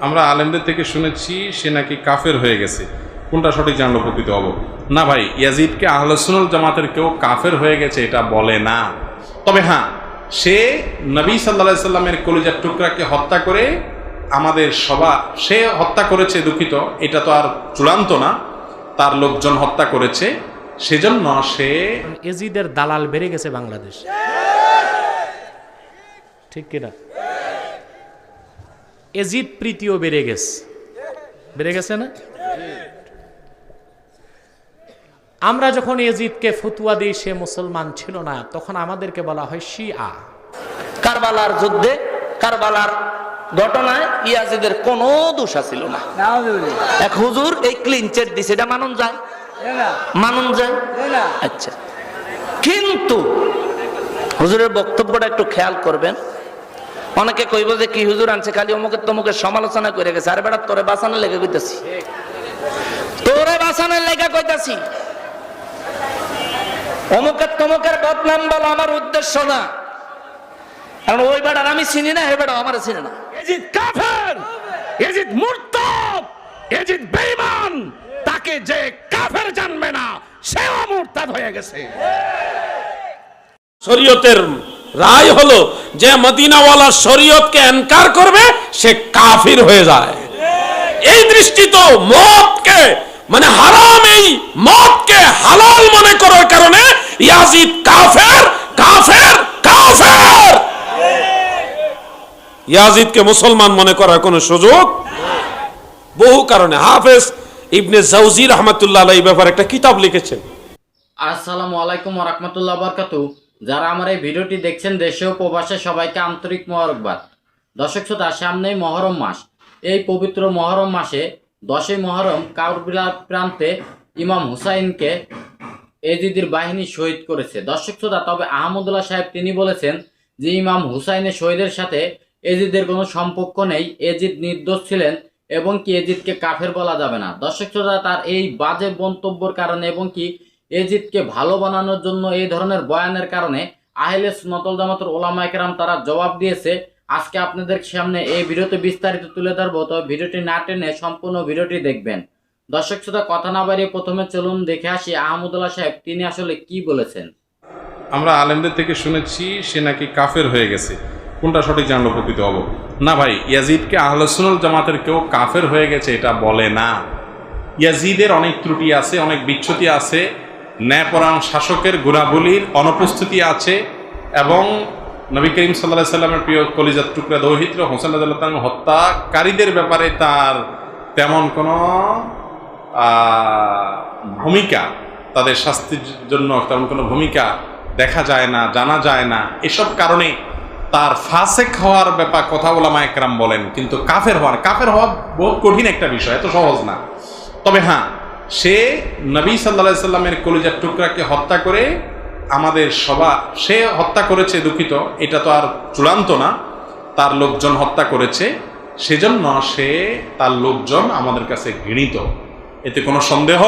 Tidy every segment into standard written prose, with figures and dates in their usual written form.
আমরা আলেমদের থেকে শুনেছি সে নাকি কাফের হয়ে গেছে। কোনটা সঠিক জানলো প্রকৃত হব না ভাই, ইয়াজিদকে আহলে সুন্নাত জামাতের কেউ কাফের হয়ে গেছে এটা বলে না। তবে হ্যাঁ, সে নবী সাল্লাল্লাহু আলাইহি সাল্লামের কলিজার টুকরাকে হত্যা করে আমাদের সে হত্যা করেছে, দুঃখিত, এটা তো আর চূড়ান্ত না, তার লোকজন হত্যা করেছে, সেজন্য সে এজিদের দালাল বেড়ে গেছে বাংলাদেশ, ঠিক কিনা? এজিদ প্রীতিও বেড়ে গেছে না? আমরা যখন এজিদকে ফতুয়া দিই সে মুসলমান ছিল না, তখন আমাদেরকে বলা হয় শিয়া। কারবালার যুদ্ধে, কারবালার ঘটনায় ইয়াজিদের কোনো দোষ ছিল না। এক হুজুর এই ক্লিন চিট দিছে, এটা মানুন যায়? আচ্ছা, কিন্তু হুজুরের বক্তব্যটা একটু খেয়াল করবেন। অনেকে কইব যে কি হুজুর আনছে খালি অমুকের তমুকের সমালোচনা করে গেছে। আরে বেটা, তোরে বাঁচানোর লেগে কইতাছি, অমুকের তমুকের বদনাম বলা আমার উদ্দেশ্য না, কারণ ওই বেটার আমি চিনি না, হে বেটা আমার চিনি না। এজিদ কাফের, এজিদ মুরতাদ, এজিদ বেঈমান। তাকে যে কাফের জানবে না সেও মুরতাদ হয়ে গেছে। শরীয়তের রায় হলো যে মদিনাওয়ালা শরীয়তকে ইনকার করবে সে কাফির হয়ে যায়। এই দৃষ্টিতে মদকে মানে হারাম, এই মদকে হালাল মনে করার কারণে ইয়াজিদ কাফের কাফের কাফের। ইয়াজিদকে মুসলমান মনে করার কোনো সুযোগ বহু কারণে। হাফেজ ইবনে জাওজি রাহমাতুল্লাহ আলাইহি এই ব্যাপারে একটা কিতাব লিখেছেন। আসসালামু আলাইকুম ওয়া রাহমাতুল্লাহি ওয়া বারাকাতুহু। যারা আমার এই ভিডিওটি দেখছেন দেশে ও প্রবাসে সবাইকে আন্তরিক মোবারকবাদ। দর্শক শ্রোতা, সামনেই মহরম মাস। এই পবিত্র মহরম মাসে 10ই মহরম কারবালার প্রান্তে ইমাম হুসাইনকে এজিদের বাহিনী শহীদ করেছে। দর্শক শ্রোতা, তবে আহমদুল্লাহ সাহেব তিনি বলেছেন যে ইমাম হুসাইনের শহীদের সাথে এজিদের কোনো সম্পর্ক নেই, এজিদ নির্দোষ ছিলেন এবং কি এজিদকে কাফের বলা যাবে না। দর্শক শ্রোতা, তার এই বাজে মন্তব্যের কারণে এবং কি এজিদকে ভালো বানানোর জন্য এই ধরনের বয়ানের কারণে আহলে সুন্নাত ওয়াল জামাতের ওলামায়ে কেরাম তারা জবাব দিয়েছে। আজকে আপনাদের সামনে এই ভিডিওতে বিস্তারিত তুলে ধরবো, তবে ভিডিওটি না টেনে সম্পূর্ণ ভিডিওটি দেখবেন। দর্শক শ্রোতা, কথা না বাড়িয়ে প্রথমে চলুন দেখে আসি আহমদুল্লাহ সাহেব তিনি আসলে কি বলেছেন। আমরা আলেমদের থেকে শুনেছি সে নাকি কাফের হয়ে গেছে। কোনটা সঠিক জানলো প্রকৃত হব না ভাই, ইয়াজিদকে আহলে সুন্নাত জামাতের কেউ কাফের হয়ে গেছে এটা বলে না। ইয়াজিদের অনেক ত্রুটি আছে, অনেক বিচ্যুতি আছে, ন্যায়পরায়ণ শাসকের গুণাবলীর অনুপস্থিতি আছে, এবং নবী করিম সাল্লাল্লাহু আলাইহি সাল্লামের প্রিয় কলিজার টুকরা দৌহিত্র হোসেন রাদিয়াল্লাহু তাআলা হত্যাকারীদের ব্যাপারে তার তেমন কোনো ভূমিকা, তাদের শাস্তির জন্য তেমন কোনো ভূমিকা দেখা যায় না, জানা যায় না। এসব কারণে তার ফাসেক হওয়ার ব্যাপার কথা ওলামায়ে কেরাম বলেন, কিন্তু কাফের হওয়া বহুত কঠিন একটা বিষয়, এত সহজ না। তবে হ্যাঁ, সে নবী সাল্লাল্লাহু আলাইহি সাল্লামের কলিজার টুকরাকে হত্যা করে আমাদের সে হত্যা করেছে, দুঃখিত, এটা তো আর চূড়ান্ত না, তার লোকজন হত্যা করেছে, সেজন্য তার লোকজন আমাদের কাছে ঘৃণিত, এতে কোনো সন্দেহ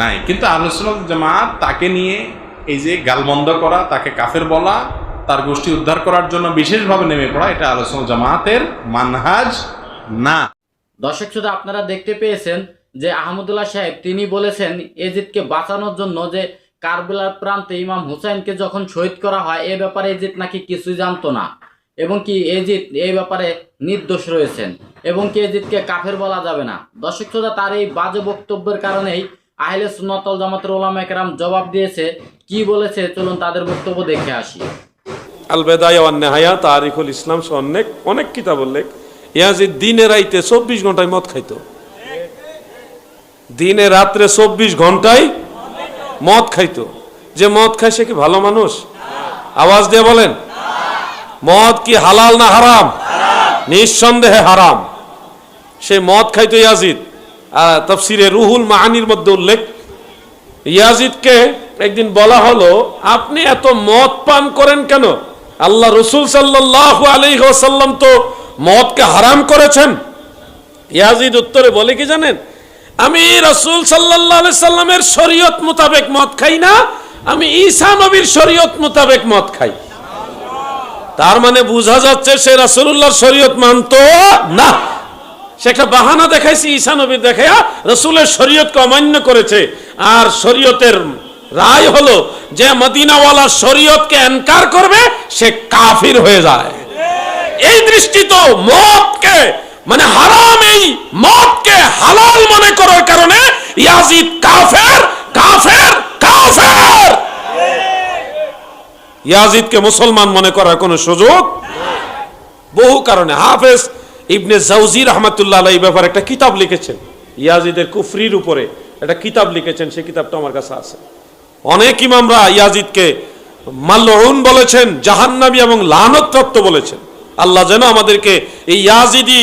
নাই। কিন্তু আহলে সুন্নাত জামাত তাকে নিয়ে এই যে গালমন্দ করা, তাকে কাফের বলা, তার গোষ্ঠী উদ্ধার করার জন্য বিশেষভাবে নেমে পড়া, এটা আহলে সুন্নাত জামাতের মানহাজ না। দর্শক শ্রোতা, আপনারা দেখতে পেয়েছেন যে আহমদুল্লাহ সাহেব তিনি বলেছেন এজিদকে বাঁচানোর জন্য যে কারবালার প্রান্তে ইমাম হুসাইনকে যখন শহীদ করা হয় এ ব্যাপারে এজিদ নাকি কিছুই জানতো না, এবং কি এজিদ এই ব্যাপারে নির্দোষ রয়েছেন, এবং কি এজিদকে কাফের বলা যাবে না। দর্শক শ্রোতা, তার এই বাজে বক্তব্যের কারণেই আহলে সুন্নাত ওয়াল জামাতের ওলামায়ে কেরাম জবাব দিয়েছে। কি বলেছে চলুন তাদের বক্তব্য দেখে আসি। আল বেদায়া ওয়ান নেহায়া, তারিখুল ইসলাম সহ অনেক কিতাব উল্লেখ। ইয়াজিদ দিনে রাইতে 24 ঘন্টায় মদ খাইতো, দিনে রাত্রে 24 ঘন্টায় মদ খাইতো। যে মদ খায় সে কি ভালো মানুষ? আওয়াজ দিয়ে বলেন, মদ কি হালাল না হারাম? নিঃসন্দেহে হারাম। সে মদ খাইতো ইয়াজিদ। তাফসিরে রুহুল মাআনির মধ্যে উল্লেখ, ইয়াজিদকে একদিন বলা হলো আপনি এত মদ পান করেন কেন? আল্লাহ রাসূল সাল্লাল্লাহু আলাইহি ওয়াসাল্লাম তো মদকে হারাম করেছেন। ইয়াজিদ উত্তরে বলে কি জানেন, আমি রাসূল সাল্লাল্লাহু আলাইহি সাল্লামের শরীয়ত মোতাবেক মদ খাই না, আমি ঈসা নবীর শরীয়ত মোতাবেক মদ খাই। তার মানে বোঝা যাচ্ছে সে রাসূলুল্লাহর শরীয়ত মানতো না। সে একটা বাহানা দেখাইছে ঈসা নবীর দেখাইয়া রাসূলের শরীয়তকে অমান্য করেছে। আর শরীয়তের রায় হলো যে মদিনাওয়ালার শরীয়তকে ইনকার করবে সে কাফির হয়ে যায়। এই দৃষ্টি তো মদকে মানে হারাম, এই মদকে হালাল মনে করার কারণে ইয়াজিদ কাফের কাফের কাফের। ইয়াজিদকে মুসলমান মনে করার কোনো সুযোগ বহু কারণে। হাফেজ ইবনে জাওজি রাহমাতুল্লাহ আলাইহি এই ব্যাপারে একটা কিতাব লিখেছেন, ইয়াজিদের কুফরির উপরে একটা কিতাব লিখেছেন, সেই কিতাবটা আমার কাছে আছে। অনেক ইমামরা ইয়াজিদকে মালউন বলেছেন, জাহান্নামী এবং লানতপ্রাপ্ত বলেছেন। আল্লাহ যেন আমাদেরকে এই ইয়াজিদি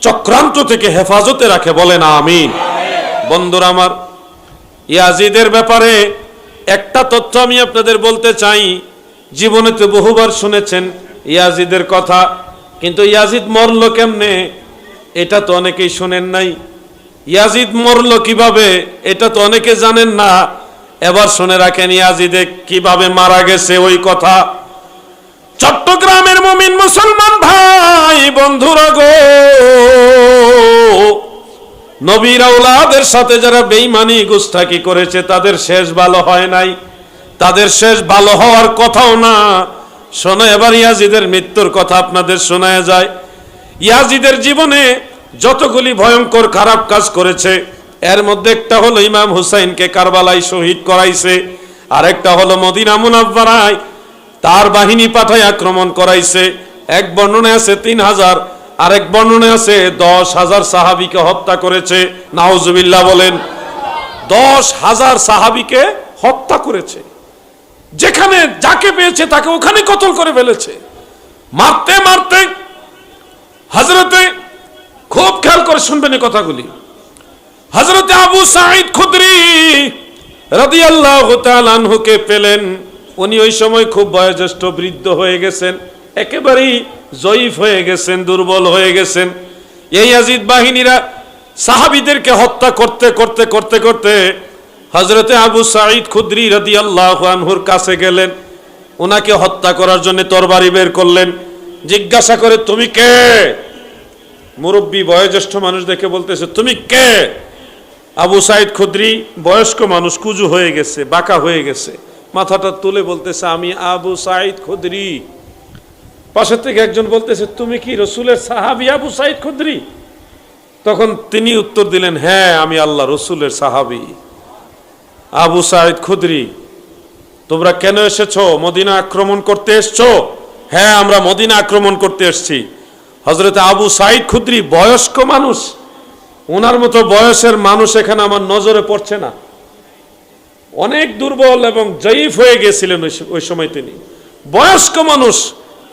চক্রান্ত থেকে হেফাজতে রাখে, বলেন আমিন। বন্ধুরা আমার, ইয়াজিদের ব্যাপারে একটা তথ্য আমি আপনাদের বলতে চাই। জীবনে তো বহুবার শুনেছেন ইয়াজিদের কথা, কিন্তু ইয়াজিদ মরল কেমনে এটা তো অনেকেই শুনেন নাই। ইয়াজিদ মরল কিভাবে এটা তো অনেকে জানেন না। এবার শুনে রাখেন ইয়াজিদে কিভাবে মারা গেছে ওই কথা। চট্টগ্রামের মুমিন মুসলমান ভাই বন্ধুরা গো, নবীর আওলাদের সাথে যারা বেঈমানি গুস্তাখি করেছে তাদের শেষ ভালো হয় নাই, তাদের শেষ ভালো হওয়ার কথাও না। শোনো এবার ইয়াজিদের মৃত্যুর কথা আপনাদের শোনায় যায়। ইয়াজিদের জীবনে যতগুলি ভয়ঙ্কর খারাপ কাজ করেছে এর মধ্যে একটা হলো ইমাম হুসাইনকে কারবালায় শহীদ করাইছে, আর একটা হলো মদিনা মুনাওয়ারায় তার বাহিনী পাঠায় আক্রমণ করাইছে। এক বর্ণনায় আছে 3000, আরেক বর্ণনায় আছে 10,000 সাহাবীকে হত্যা করেছে। নাউজুবিল্লাহ বলেন। 10,000 সাহাবীকে হত্যা করেছে, যেখানে যাকে পেয়েছে তাকে ওখানে কতল করে ফেলেছে। মারতে মারতে হযরতে, খুব খেয়াল করে শুনবেন এই কথাগুলি, হযরতে আবু সাঈদ খুদরি রাদিয়াল্লাহু তাআলা আনহুকে পেলেন। উনি ওই সময় খুব বয়োজ্যেষ্ঠ, বৃদ্ধ হয়ে গেছেন, একেবারেই জয়ীফ হয়ে গেছেন, দুর্বল হয়ে গেছেন। এই ইয়াজিদ বাহিনীরা সাহাবীদেরকে হত্যা করতে করতে করতে করতে হযরতে আবু সাঈদ খুদরি রাদিয়াল্লাহু আনহুর কাছে গেলেন। ওনাকে হত্যা করার জন্য তরবারি বের করলেন। জিজ্ঞাসা করে তুমি কে? মুরব্বী বয়োজ্যেষ্ঠ মানুষ দেখে বলতেছে তুমি কে? আবু সাঈদ খুদরি বয়স্ক মানুষ, কুজু হয়ে গেছে, বাঁকা হয়ে গেছে, মাথাটা তুলে বলতেছে আমি আবু সাঈদ খুদরি। পাশে থেকে একজন বলতেছে তুমি কি রসুলের সাহাবী আবু সাঈদ খুদরি? তখন তিনি উত্তর দিলেন হ্যাঁ আমি আল্লাহ রসুলের সাহাবী আবু সাঈদ খুদরি। তোমরা কেন এসেছো? মদিনা আক্রমণ করতে এসছো? হ্যাঁ আমরা মদিনা আক্রমণ করতে এসেছি। হযরতে আবু সাঈদ খুদরি বয়স্ক মানুষ, ওনার মতো বয়সের মানুষ এখানে আমার নজরে পড়ছে না, অনেক দুর্বল এবং জয়ীফ হয়ে গেছিলেন ওই সময়। তিনি বয়স্ক মানুষ,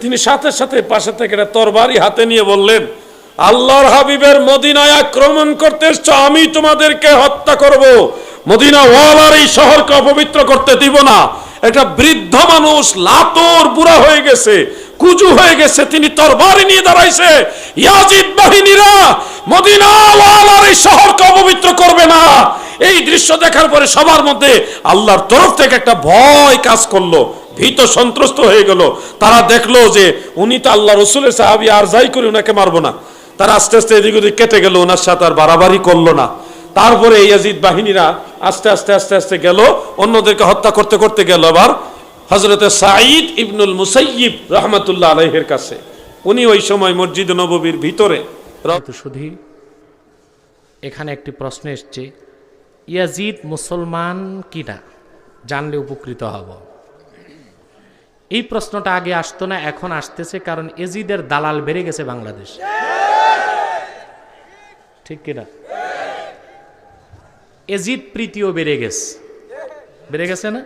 তিনি সাথে সাথে পাশে থেকে একটা তরবারি হাতে নিয়ে বললেন আল্লাহর হাবিবের মদিনায় আক্রমণ করতে এসছো, আমি তোমাদেরকে হত্যা করব, মদিনা ওয়ালার এই শহরকে অপবিত্র করতে দিব না। একটা বৃদ্ধ মানুষ, লাতর বুড়া হয়ে গেছে, কুজু হয়ে গেছে, তিনি তরবারি নিয়ে দাঁড়াইছে। ইয়াজিদ বাহিনীরা মদিনা ওয়ালার এই শহরকে অপবিত্র করবে না। এই দৃশ্য দেখার পরে সবার মধ্যে আল্লাহর তরফ থেকে একটা ভয় কাজ করলো, ভীত সন্ত্রস্ত হয়ে গেল। তারা দেখলো যে উনি তো আল্লাহ রসুলের সাহাবী, আর যাই করে ওনাকে মারবো না। তারা আস্তে আস্তে এদিক ওদিক কেটে গেল, ওনার সাথে আর বাড়াবাড়ি করলো না। তারপরে ইয়াজিদ বাহিনীরা আস্তে আস্তে আস্তে আস্তে গেল, অন্যদেরকে হত্যা করতে করতে গেল আবার হযরতে সাঈদ ইবনুল মুসাইয়িব রাহমাতুল্লাহ আলাইহির কাছে। উনি ওই সময় মসজিদ নববীর ভিতরে। শুধু এখানে একটি প্রশ্ন এসছে, ইয়াজিদ মুসলমান কিনা জানলে উপকৃত হব। এই প্রশ্নটা আগে আসতো না, এখন আসতেছে, কারণ ইয়াজিদের দালাল বেড়ে গেছে বাংলাদেশ, ঠিক কিনা? ইয়াজিদ প্রীতিও বেড়ে গেছে না?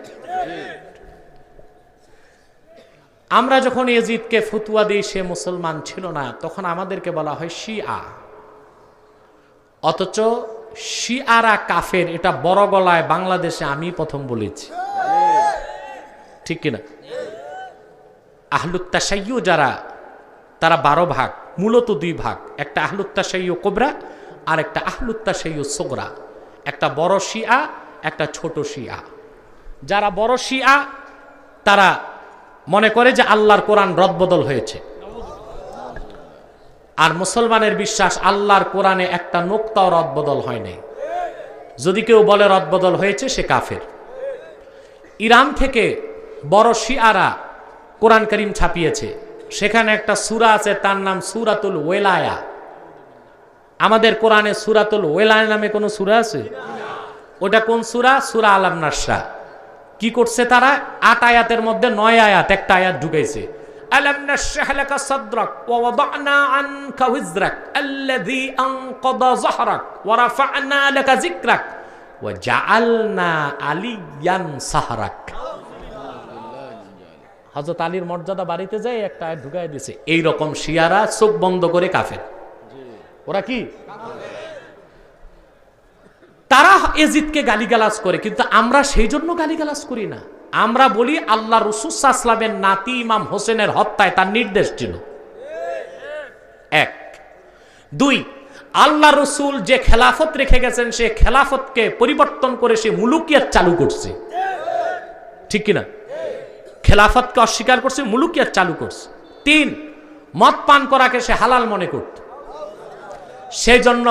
আমরা যখন ইয়াজিদকে ফতোয়া দিই সে মুসলমান ছিল না, তখন আমাদেরকে বলা হয় শিয়া। অথচ শিয়ারা কাফের, এটা বড় গলায় বাংলাদেশে আমি প্রথম বলেছি, ঠিক কিনা? আহলুত তাশাইয়্যু যারা, তারা 12 ভাগ, মূলত 2 ভাগ, একটা আহলুত তাশাইয়্যু কুবরা আর একটা আহলুত তাশাইয়্যু সুগরা। একটা বড় শিয়া, একটা ছোট শিয়া। যারা বড় শিয়া তারা মনে করে যে আল্লাহর কোরআন রদবদল হয়েছে, আর মুসলমানের বিশ্বাস আল্লাহর কোরআনে একটা নোক্তাও রদবদল হয় নাই। যদি কেউ বলে রদবদল হয়েছে সে কাফের। ইরান থেকে বড় শিয়ারা কোরআন করিম ছাপিয়েছে, সেখানে একটা সূরা আছে তার নাম সূরাতুল ওয়েলায়া। আমাদের কোরআনে সূরাতুল ওয়েলায়া নামে কোনো সূরা আছে? ওটা কোন সূরা? সূরা আলাম নাসরা। কি করছে তারা? 8 আয়াতের মধ্যে 9 আয়াত একটা আয়াত ঢুকাইছে। আলাম নাশরাহ লাকা সাদরাক ওয়া ওয়াদানা আনকা ওয়িজরাক আল্লাযী আনকাযা যাহরাক ওয়া রাফা'না লাকা যিকরাক ওয়া জাআলনা আলিয়ান সাহরাক। হযরত আলীর মর্যাদা বাড়িতে যায় একটা আয়াত ঢুকাই দিয়েছে। এই রকম শিয়ারা চোখ বন্ধ করে কাফের। ওরা কি? তারা এজিদকে গালিগালাজ করে, কিন্তু আমরা সেই জন্য গালিগালাজ করি না। আমরা বলি আল্লাহ রাসূল সাল্লাল্লাহু আলাইহি ওয়াসাল্লামের নাতি ইমাম হোসেনের হত্যায় তার নির্দেশ ছিল। 1 2 আল্লাহ রাসূল যে খেলাফত রেখে গেছেন সে খেলাফতকে পরিবর্তন করে সে মুলুকিয়াত চালু করছে, ঠিক কিনা? খেলাফতকে অস্বীকার করছে, মুলুকিয়াত চালু করছে। 3 মদ পান করাকে সে হালাল মনে করত। সেই জন্য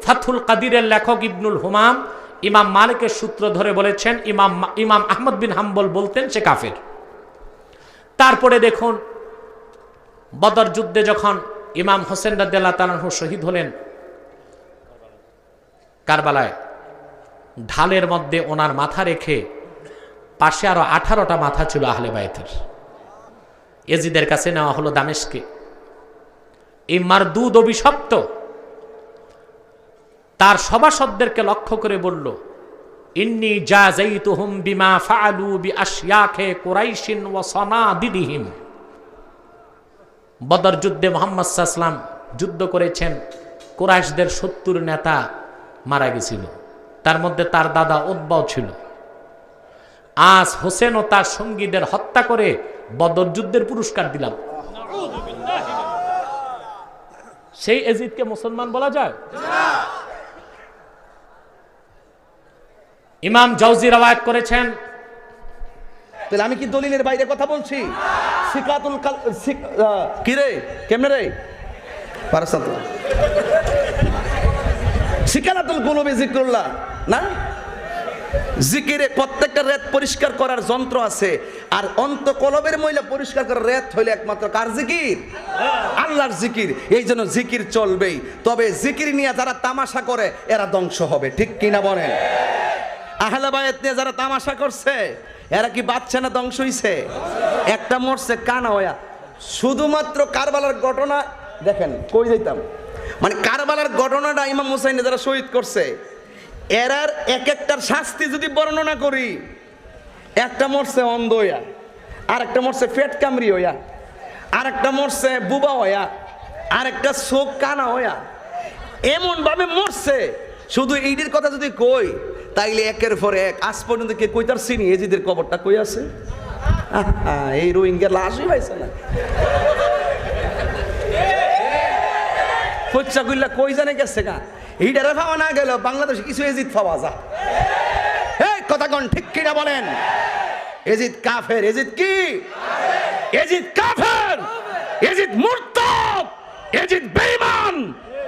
ফাথুল কাদিরের লেখক ইবনুল হুমাম ইমাম মালিকের সূত্র ধরে বলেছেন ইমাম আহমদ বিন হাম্বল বলতেন সে কাফের। তারপরে দেখুন বদর যুদ্ধে যখন ইমাম হোসেন রাদিয়াল্লাহু তাআলা আনহু শহীদ হলেন কারবালায়, ঢালের মধ্যে ওনার মাথা রেখে পাশে আরো 18টা মাথা ছিল আহলে বাইতের। এজিদের কাছে নেওয়া হলো দামেস্কে। এই মারদুদ অভিশপ্ত তার সভাসদদেরকে লক্ষ্য করে বলল, ইন্নী জাযাইতুহুম বিমা ফাআলু বিআশয়াখে কুরাইশিন ওয়া সানাদিদিহিম। বদর যুদ্ধে মুহাম্মদ সাল্লাল্লাহু আলাইহি ওয়াসাল্লাম যুদ্ধ করেছেন, কুরাইশদের 70 নেতা মারা গেছিল, তার মধ্যে তার দাদা উতবাও ছিল। আজ হোসেন ও তার সঙ্গীদের হত্যা করে বদর যুদ্ধের পুরস্কার দিলাম। সেই এজিদকে মুসলমান বলা যায়? ইমাম জাওজি রওয়ায়াত করেছেন। তাহলে আমি কি দলিলের বাইরে কথা বলছি? সিকাতুল কি রে, কেমনে রে পারসাত সিকাতুল কুলুবি যিকরুল্লাহ না? জিকিরে প্রত্যেকটা রেত পরিষ্কার করার যন্ত্র আছে, আর অন্তকলবের ময়লা পরিষ্কার করার রেত হইলে একমাত্র কার জিকির? আল্লাহর জিকির। এই জন্য জিকির চলবেই। তবে জিকির নিয়ে যারা তামাশা করে এরা ধ্বংস হবে, ঠিক কিনা বলেন? আহলে বায়াত নিয়ে যারা তামাশা করছে এরা কি বাচ্চা না ধ্বংস হইছে? একটা মরছে কানা হইয়া। শুধুমাত্র কারবালার ঘটনা দেখেন, কই যাইতাম, মানে কারবালার ঘটনাটা ইমাম হুসাইন যারা শহীদ করছে এরার এক একটার শাস্তি যদি বর্ণনা করি, একটা মরছে অন্ধ হইয়া, আর একটা মরছে পেট কামড়ি হইয়া, আর একটা মরছে বুবা হইয়া, আর একটা চোখ কানা হইয়া, এমন ভাবে মরছে। শুধু এইটির কথা যদি কই তাইলে একের পর এক। আজ পর্যন্ত কে কই তার চিনি এজিদের কবরটা কই আছে? এই রোহিঙ্গা লাশই পাইছে না। পচ্চাগুল্লা কই জানে গেছে গা, এইটারে পাওয়া না গেল বাংলাদেশে কিছু এজিদ পাওয়া যায়। এই কথা কোন ঠিক কিনা বলেন? এজিদ কাফের। এজিদ কি? এজিদ কাফের, এজিদ মুরতাদ, এজিদ বেঈমান।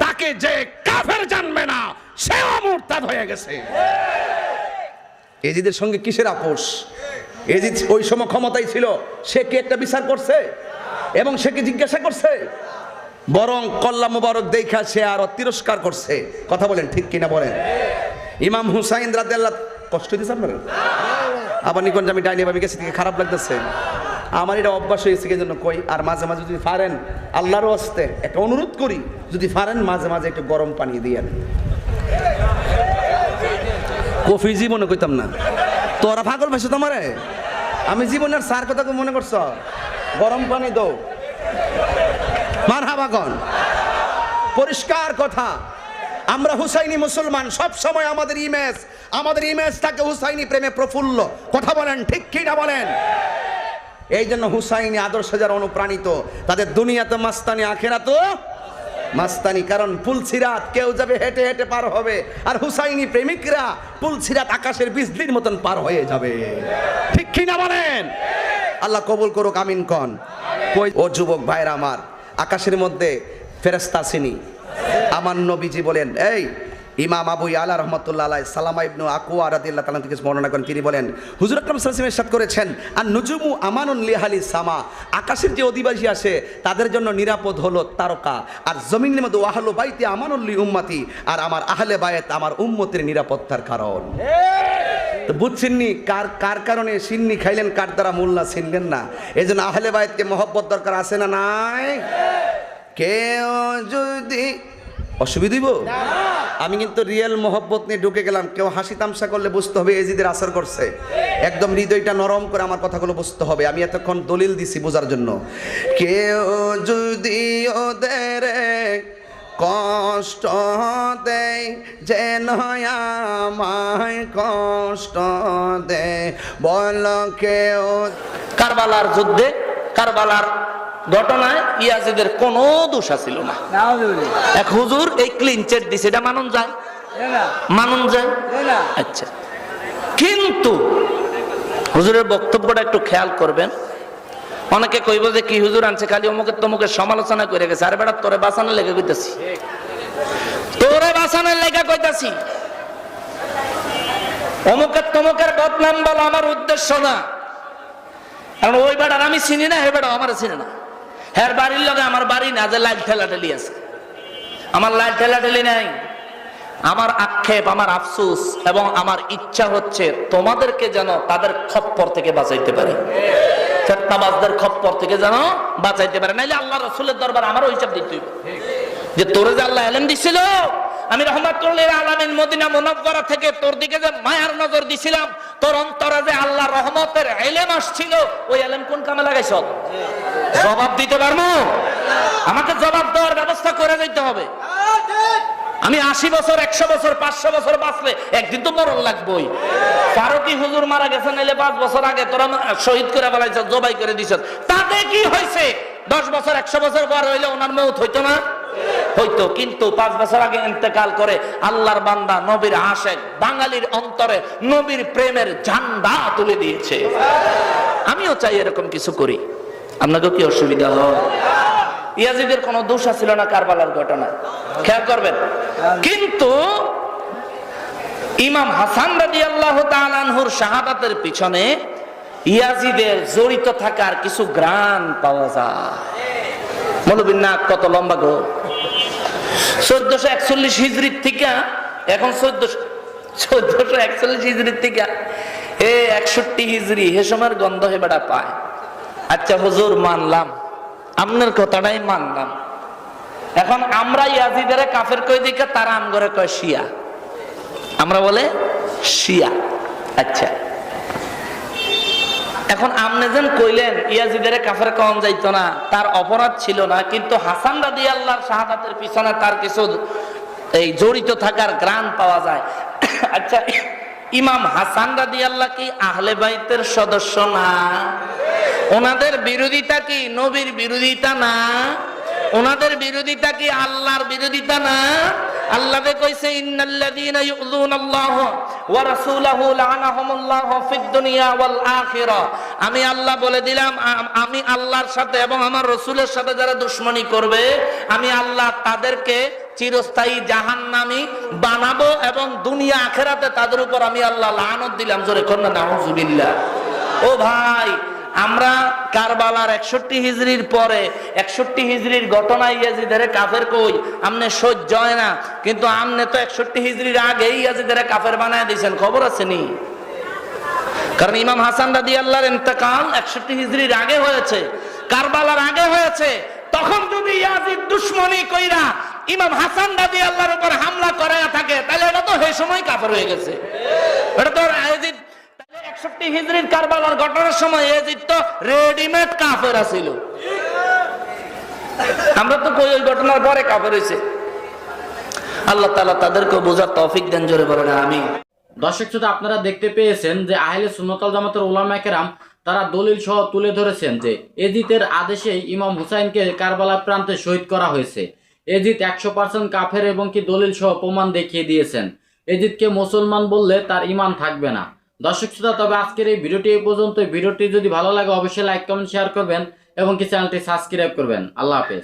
তাকে যে কাফের জানবে না সেও মুরতাদ হয়ে গেছে। এজিদের সঙ্গে কিসের আপোষ? এজিদ ওই সময় ক্ষমতায় ছিল, সে কি একটা বিচার করছে এবং সে কি জিজ্ঞাসা করছে? বরং কল্লা মুবারক দেখা সে আরো তিরস্কার করছে। কথা বলেন ঠিক কিনা বলেন? ইমাম হুসাইন রাদিয়াল্লাহু কষ্ট দিয়েছে আপনারা? আবার নিকন আমি ডাইনি ভাবি গেছি থেকে খারাপ লাগতেছে আমার, এটা অভ্যাস হয়েছে এই জন্য কই। আর মাঝে মাঝে যদি পারেন আল্লাহর ওয়াস্তে একটা অনুরোধ করি, যদি পারেন মাঝে মাঝে একটু গরম পানি দিয়েন। কফি জীবনে কইতাম না, তোরা পাগল ভাইছো তোমারে। আমি জীবনের সার কথা মনে করছ, গরম পানি দাও। মারহাবা কোন পরিষ্কার কথা। আমরা হুসাইনি মুসলমান, সব সময় আমাদের ইমেজ থাকে হুসাইনি প্রেমে প্রফুল্ল। কথা বলেন ঠিক কি না বলেন? এই জন্য হুসাইনি আদর্শ যারা অনুপ্রাণিত তাদের দুনিয়াতে মাস্তানি, আখিরাতে মাস্তানি। কারণ পুলসিরাত কেউ যাবে হেঁটে হেঁটে পার হবে, আর হুসাইনি প্রেমিকরা পুলসিরাত আকাশের বিজলির মতন পার হয়ে যাবে। ঠিক কি না বলেন? আল্লাহ কবুল করুক, আমিন কন। ও যুবক ভাইরা আমার, আকাশের মধ্যে ফেরেশতা আসেনি? আমার নবীজি বলেন, এই ইমাম আবু ইয়ালা রহমতুল্লাহ আলাইহি সালামা ইবনু আকুয়া রাদিয়াল্লাহু তাআলা থেকে বর্ণনা করেন, তিনি বলেন হুজুর আকরাম সাল্লাল্লাহু আলাইহি ওয়াসাল্লাম ইরশাদ করেছেন, আর নুজুমু আমানুন লিহালি সামা, আকাশের যে অধিবাসী আসে তাদের জন্য নিরাপদ হলো তারকা, আর জমিনের মধ্যে ওয়াহলু বাইতি আমানুন লি উম্মতি, আর আমার আহলে বায়াত আমার উম্মতের নিরাপত্তার কারণ। তো বুঝছেননি কার কার কারণে সিন্নি খাইলেন, কার দ্বারা মোল্লা ছিনলেন না। এই জন্য আহলে বায়াতকে মহব্বত দরকার আছে না নাই? কেউ যদি অসুবিধা দিব, আমি কিন্তু রিয়েল মহব্বত নিয়ে ঢুকে গেলাম। কেউ হাসি তামসা করলে বুঝতে হবে এজিদের আসর করছে। একদম হৃদয়টা নরম করে আমার কথাগুলো বুঝতে হবে। আমি এতক্ষণ দলিল দিছি বোঝার জন্য। কেউ যদি ওদের কষ্ট দেয়, যেন আমায় কষ্ট দেয়, বল কেউ। কারবালার যুদ্ধে, কারবালার ঘটনায় ইয়াজিদের কোনো দোষ ছিল না। এক হুজুর এই ক্লিন চেট দিছে, এটা মানুন যায়? মানুন যায়? আচ্ছা, কিন্তু হুজুরের বক্তব্যটা একটু খেয়াল করবেন। অনেকে কইব যে কি হুজুর আনছে খালি অমুকের তমুকের সমালোচনা করে গেছে। আরে বেটা, তোরে বাঁচানোর লেগে কইতাছি, তোরে বাঁচানোর লেগে কইতাছি। অমুকের তমুকের বদনাম বলা আমার উদ্দেশ্য না, কারণ ওই বেটার আমি চিনি না, হে বেটা আমার চিনি না। হের বাড়ির লগে আমার বাড়ি না যে লাইট ঠেলাঠেলি আছে, আমার লাইট ঠেলাঠেলি নাই। আমার আক্ষেপ, আমার আফসোস এবং আমার ইচ্ছা হচ্ছে তোমাদেরকে যেন তাদের খপ্পর থেকে বাঁচাইতে পারে, ফেতনাবাজদের খপ্পর থেকে যেন বাঁচাইতে পারে। নাইলে আল্লাহ রাসূলের দরবার আমারও হিসাব দিতে হইবে যে তোরে যে আল্লাহ ইলম দিছিল, আমি রাহমাতুল লিল আলামিন মদিনা মুনাওয়ারা থেকে তোর দিকে যে মায়ার নজর দিছিলাম, তোর অন্তরে যে আল্লাহ রহমতের ইলম আসছিল, ওই ইলম কোন কামে লাগাইছ? জবাব দিতে পারবো? আমাকে জবাব দেওয়ার ব্যবস্থা করে দিতে হবে। আমি 80 বছর 100 বছর 500 বছর বাঁচলে একদিন তো মরণ লাগবেই। ফারুকি হুজুর মারা গেছেন, নাইলে 5 বছর আগে তোরা শহীদ করে ফেলাইছ, জবাই করে দিছ, তাতে কি হয়েছে? 10 বছর 100 বছর পর হইলে ওনার মউত হইতো না? হইতো। কিন্তু 5 বছর আগে ইন্তেকাল করে আল্লাহর বান্দা, নবীর আশিক, বাঙালির অন্তরে নবীর প্রেমের ঝান্ডা তুলে দিয়েছে। আমিও চাই এরকম কিছু করি। আপনাকে কি অসুবিধা হয়? ইয়াজিদের কোনো দোষ ছিল না কারবালার ঘটনা, খেয়াল করবেন। কিন্তু ইমাম হাসান রাদিয়াল্লাহু তাআলা আনহুর শাহাদাতের পিছনে ইয়াজিদের জড়িত থাকার কিছু গ্রান পাওয়া যায়। মৌলবীর নাক কত লম্বা গো! 1441 হিজরির থেকে এখন 1441 হিজরির থেকে 61 হিজরি, হে সময়ের গন্ধ হে বেড়া পায়। আচ্ছা হুজুর, মানলাম, আপনার কথাটাই মানলাম। এখন আমরা ইয়াজিদের কাফের কই দিকে, তারা আমগরে কয় শিয়া, আমরা বলে শিয়া। আচ্ছা, এখন আপনি যেন কইলেন ইয়াজিদের কাফের কম যাইতো না, তার অপরাধ ছিল না, কিন্তু হাসান রাদিয়াল্লাহর শাহাদাতের পিছনে তার কিছু এই জড়িত থাকার গ্রান পাওয়া যায়। আচ্ছা, ইমাম হাসান রাদিয়াল্লাহ কি আহলে বাইতের সদস্য না? ওনাদের বিরোধিতা কি নবীর বিরোধিতা না? ওনাদের বিরোধিতা কি আল্লাহর বিরোধিতা না? আল্লাহ কইছে ইন্নাল্লাযীনা ইউযুনাল্লাহ ওয়া রাসূলাহু লা'নাহুমুল্লাহু ফিদ দুনিয়া ওয়াল আখিরা। আমি আল্লাহ বলে দিলাম, আমি আল্লাহর সাথে এবং আমার রাসূলের সাথে যারা দুশমনি করবে, আমি আল্লাহ তাদেরকে চিরস্থায়ী জাহান্নামী বানাবো এবং দুনিয়া আখিরাতে তাদের উপর আমি আল্লাহ লানত দিলাম। জোরে কন্না নাউযুবিল্লাহ। ও ভাই, আমরা কারবালার 61 হিজরির পরে 61 হিজরির ঘটনায় ইয়াজিদের কাফের কই, আমনে সহ্য হয় না, কিন্তু আমনে তো 61 হিজরির আগেই ইয়াজিদের কাফের বানায় দিয়েছেন, খবর আছে নি? কারণ ইমাম হাসান রাদিয়াল্লাহর ইন্তেকাল 61 হিজরির আগে হয়েছে, কারবালার আগে হয়েছে। তখন যদি ইয়াজিদ দুশমনি কইরা ইমাম হাসান রাদিয়াল্লাহর উপর হামলা করে থাকে, তাহলে এটা তো সেই সময় কাফের হয়ে গেছে। এটা তো ইয়াজিদ 61 হিজরির কারবালার ঘটনার সময় ইয়াজিদ তো রেডিমেড কাফের ছিল। আমরা তো কই ওই ঘটনার পরে কাফের হইছে। আল্লাহ তাআলা তাদেরকে বোঝার তৌফিক দেন, জোরে বলেন আমিন। দর্শক শ্রোতা, আপনারা দেখতে পেয়েছেন যে আহলে সুন্নাত ওয়াল জামাতের উলামায়ে কেরাম তারা দলিল সহ তুলে ধরেছেন যে এজিদের আদেশে ইমাম হুসাইনকে কারবালা প্রান্তে শহীদ করা হয়েছে। এজিদ 100% কাফের এবং কি দলিল সহ প্রমাণ দেখিয়ে দিয়েছেন। এজিদকে মুসলমান বললে তার ঈমান থাকবে না। দর্শক শ্রোতা, তবে আজকের এই ভিডিওটি এই পর্যন্ত। ভিডিওটি যদি ভালো লাগে অবশ্যই লাইক, কমেন্ট, শেয়ার করবেন এবং কি চ্যানেলটি সাবস্ক্রাইব করবেন। আল্লাহ হাফেজ।